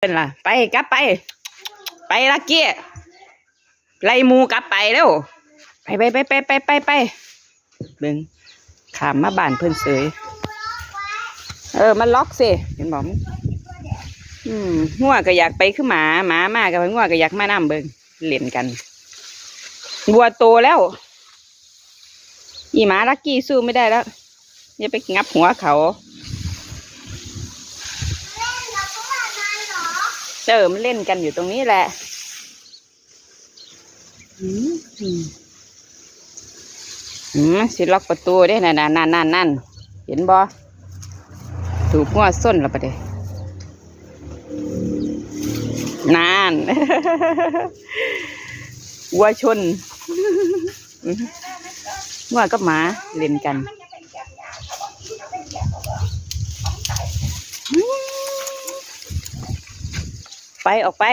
เป็นล่ะไปกลับไปลักกี้ไล่มูกลับไปเร็วไปเบิ่งขามมาบ้านเพิ่นเสยมันล็อกสิเห็นบอกงัวก็อยากไปคือหมามากับงัวก็อยากมานํเบิ่งเล่นกันวัวโตแล้วอีหมาลักกี้สู้ไม่ได้แล้วอย่าไปงับหัวเขามันเล่นกันอยู่ตรงนี้แหละสิล็อกประตูได้นั่นเห็นบ่ถูกงัวส้นแล้วปะเดี๋ยนั่น วัวชนงัวกับหมาเล่นกันไปออกไป